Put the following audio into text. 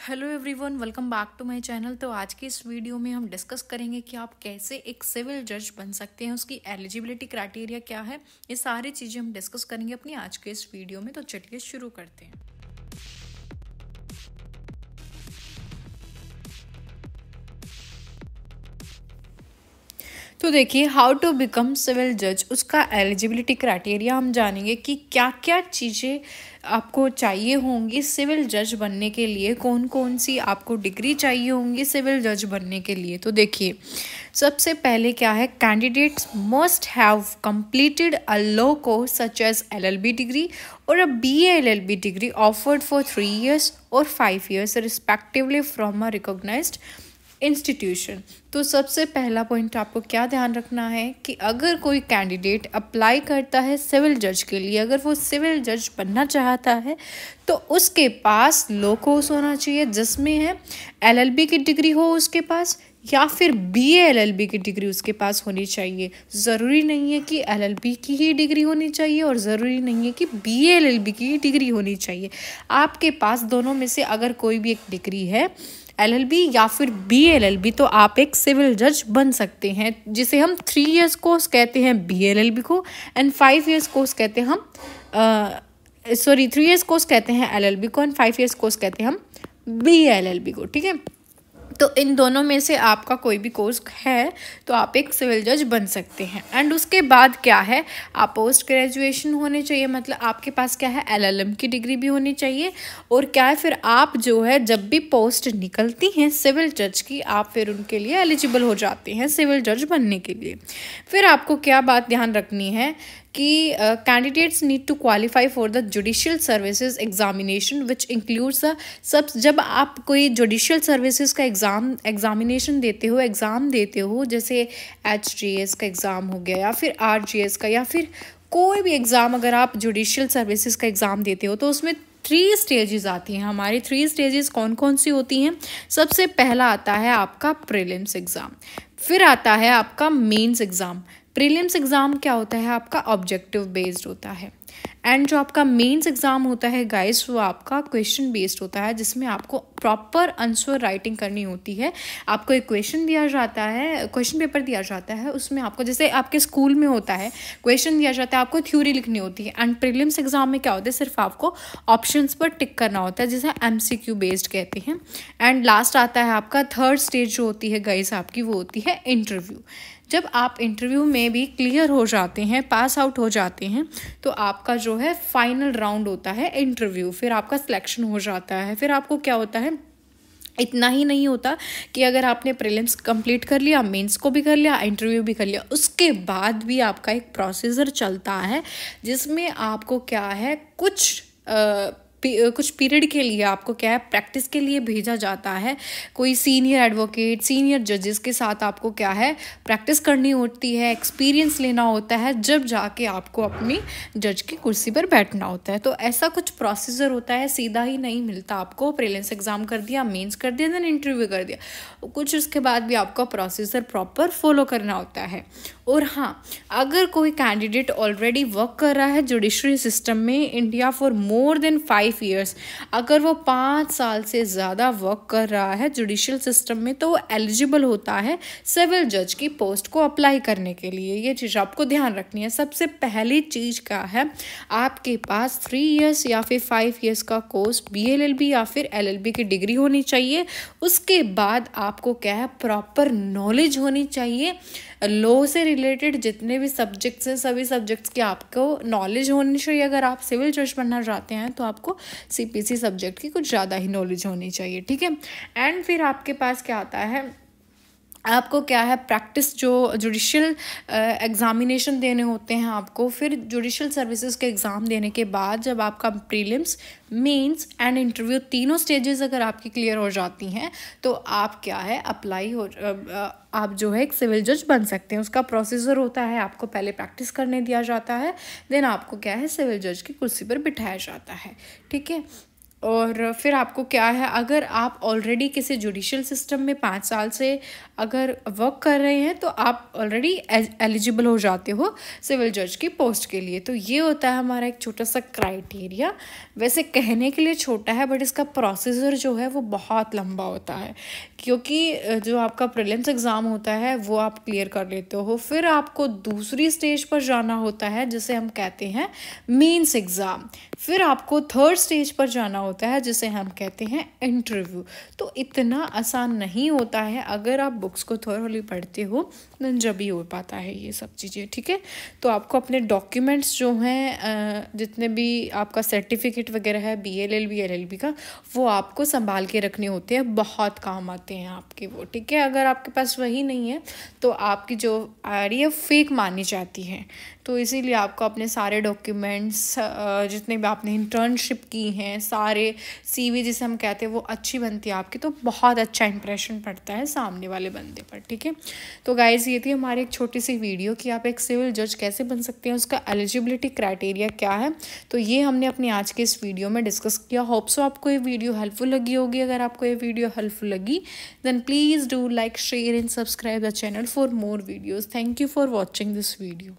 Hello everyone, welcome back to my channel. तो आज के इस वीडियो में हम डिस्कस करेंगे कि आप कैसे एक सिविल जज बन सकते हैं, उसकी एलिजिबिलिटी क्राइटेरिया क्या है। ये सारी चीज़ें हम डिस्कस करेंगे अपनी आज के इस वीडियो में। तो चलिए शुरू करते हैं। तो देखिए, हाउ टू बिकम सिविल जज, उसका एलिजिबिलिटी क्राइटेरिया हम जानेंगे कि क्या क्या चीज़ें आपको चाहिए होंगी सिविल जज बनने के लिए, कौन कौन सी आपको डिग्री चाहिए होंगी सिविल जज बनने के लिए। तो देखिए, सबसे पहले क्या है, candidates must have completed a law course such as LLB degree और a BA LLB degree offered for 3 years और 5 years respectively from a recognised institution. तो सबसे पहला पॉइंट आपको क्या ध्यान रखना है कि अगर कोई कैंडिडेट अप्लाई करता है सिविल जज के लिए, अगर वो सिविल जज बनना चाहता है तो उसके पास लॉ कोर्स होना चाहिए जिसमें है LLB की डिग्री हो उसके पास, या फिर BA LLB की डिग्री उसके पास होनी चाहिए। ज़रूरी नहीं है कि LLB की ही डिग्री होनी चाहिए और ज़रूरी नहीं है कि BA LLB की ही डिग्री होनी चाहिए। आपके पास दोनों में से अगर कोई भी एक डिग्री है, LLB या फिर BA LLB, तो आप एक सिविल जज बन सकते हैं, जिसे हम 3 years कोर्स कहते हैं BA LLB को, एंड 5 years कोर्स कहते हैं हम 3 years कोर्स कहते हैं LLB को, एंड 5 years कोर्स कहते हैं हम BA LLB को। ठीक है, तो इन दोनों में से आपका कोई भी कोर्स है तो आप एक सिविल जज बन सकते हैं। एंड उसके बाद क्या है, आप पोस्ट ग्रेजुएशन होने चाहिए, मतलब आपके पास क्या है, LLM की डिग्री भी होनी चाहिए। और क्या है, फिर आप जो है जब भी पोस्ट निकलती हैं सिविल जज की, आप फिर उनके लिए एलिजिबल हो जाते हैं सिविल जज बनने के लिए। फिर आपको क्या बात ध्यान रखनी है कि candidates need to qualify for the judicial services examination which includes जब आप कोई जुडिशियल सर्विसेज का एग्जामिनेशन देते हो, एग्ज़ाम देते हो, जैसे HGS का एग्ज़ाम हो गया या फिर RGS का, या फिर कोई भी एग्ज़ाम अगर आप जुडिशियल सर्विसेज का एग्ज़ाम देते हो तो उसमें 3 स्टेजेस आती हैं। हमारी 3 स्टेजेस कौन कौन सी होती हैं? सबसे पहला आता है आपका प्रीलिम्स एग्ज़ाम, फिर आता है आपका मेंस एग्ज़ाम। प्रीलिम्स एग्ज़ाम क्या होता है, आपका ऑब्जेक्टिव बेस्ड होता है, एंड जो आपका मेंस एग्ज़ाम होता है गाइस, वो आपका क्वेश्चन बेस्ड होता है, जिसमें आपको प्रॉपर आंसर राइटिंग करनी होती है। आपको एक क्वेश्चन दिया जाता है, क्वेश्चन पेपर दिया जाता है, उसमें आपको जैसे आपके स्कूल में होता है क्वेश्चन दिया जाता है, आपको थ्योरी लिखनी होती है। एंड प्रीलिम्स एग्ज़ाम में क्या होता है, सिर्फ आपको ऑप्शंस पर टिक करना होता है, जिसे MCQ बेस्ड कहते हैं। एंड लास्ट आता है आपका थर्ड स्टेज जो होती है गाइस आपकी, वो होती है इंटरव्यू। जब आप इंटरव्यू में भी क्लियर हो जाते हैं, पास आउट हो जाते हैं, तो आपका जो है फाइनल राउंड होता है इंटरव्यू, फिर आपका सिलेक्शन हो जाता है। फिर आपको क्या होता है, इतना ही नहीं होता कि अगर आपने प्रीलिम्स कंप्लीट कर लिया, मेंस को भी कर लिया, इंटरव्यू भी कर लिया, उसके बाद भी आपका एक प्रोसीजर चलता है जिसमें आपको क्या है, कुछ पीरियड के लिए आपको क्या है, प्रैक्टिस के लिए भेजा जाता है। कोई सीनियर एडवोकेट, सीनियर जजेस के साथ आपको क्या है, प्रैक्टिस करनी होती है, एक्सपीरियंस लेना होता है, जब जाके आपको अपनी जज की कुर्सी पर बैठना होता है। तो ऐसा कुछ प्रोसीजर होता है, सीधा ही नहीं मिलता आपको। प्रीलिम्स एग्जाम कर दिया, मेंस कर दिया, देन इंटरव्यू कर दिया, कुछ उसके बाद भी आपका प्रोसीजर प्रॉपर फॉलो करना होता है। और हाँ, अगर कोई कैंडिडेट ऑलरेडी वर्क कर रहा है जुडिशरी सिस्टम में India for more than 5 years, अगर वो 5 साल से ज़्यादा वर्क कर रहा है जुडिशियल सिस्टम में, तो वो एलिजिबल होता है सिविल जज की पोस्ट को अप्लाई करने के लिए। ये चीज़ आपको ध्यान रखनी है। सबसे पहली चीज़ क्या है, आपके पास 3 years या फिर 5 years का कोर्स BA LLB या फिर LLB की डिग्री होनी चाहिए। उसके बाद आपको क्या है, प्रॉपर नॉलेज होनी चाहिए, लॉ से रिलेटेड जितने भी सब्जेक्ट्स हैं सभी सब्जेक्ट्स की आपको नॉलेज होनी चाहिए। अगर आप सिविल जज बनना चाहते हैं तो आपको CPC सब्जेक्ट की कुछ ज़्यादा ही नॉलेज होनी चाहिए। ठीक है, एंड फिर आपके पास क्या आता है, आपको क्या है, प्रैक्टिस जो जुडिशियल एग्ज़ामिनेशन देने होते हैं आपको, फिर जुडिशियल सर्विसेज के एग्ज़ाम देने के बाद जब आपका प्रीलिम्स, मेंस एंड इंटरव्यू तीनों स्टेजेस अगर आपकी क्लियर हो जाती हैं, तो आप क्या है, आप जो है एक सिविल जज बन सकते हैं। उसका प्रोसीजर होता है, आपको पहले प्रैक्टिस करने दिया जाता है, देन आपको क्या है, सिविल जज की कुर्सी पर बिठाया जाता है। ठीक है, और फिर आपको क्या है, अगर आप ऑलरेडी किसी जुडिशियल सिस्टम में 5 साल से अगर वर्क कर रहे हैं तो आप ऑलरेडी एलिजिबल हो जाते हो सिविल जज की पोस्ट के लिए। तो ये होता है हमारा एक छोटा सा क्राइटेरिया। वैसे कहने के लिए छोटा है बट इसका प्रोसीजर जो है वो बहुत लंबा होता है, क्योंकि जो आपका प्रीलिम्स एग्ज़ाम होता है वो आप क्लियर कर लेते हो, फिर आपको दूसरी स्टेज पर जाना होता है जिसे हम कहते हैं मेंस एग्ज़ाम, फिर आपको थर्ड स्टेज पर जाना होता है जिसे हम कहते हैं इंटरव्यू। तो इतना आसान नहीं होता है, अगर आप बुक्स को थोरली पढ़ते हो देन जब ही हो पाता है ये सब चीज़ें, ठीक है। तो आपको अपने डॉक्यूमेंट्स जो हैं जितने भी आपका सर्टिफिकेट वगैरह है BLLB LLB का, वो आपको संभाल के रखने होते हैं, बहुत काम आते हैं आपके वो, ठीक है। अगर आपके पास वही नहीं है तो आपकी जो RF फेक मानी जाती है। तो इसीलिए आपको अपने सारे डॉक्यूमेंट्स जितने भी आपने इंटर्नशिप की हैं, सारे CV जिसे हम कहते हैं वो अच्छी बनती है आपकी, तो बहुत अच्छा इंप्रेशन पड़ता है सामने वाले बंदे पर, ठीक है। तो गाइस ये थी हमारी एक छोटी सी वीडियो कि आप एक सिविल जज कैसे बन सकते हैं, उसका एलिजिबिलिटी क्राइटेरिया क्या है। तो ये हमने अपनी आज के इस वीडियो में डिस्कस किया। होप सो आपको ये वीडियो हेल्पफुल लगी होगी। अगर आपको ये वीडियो हेल्पफुल लगी then please do like, share and subscribe the channel for more videos. Thank you for watching this video.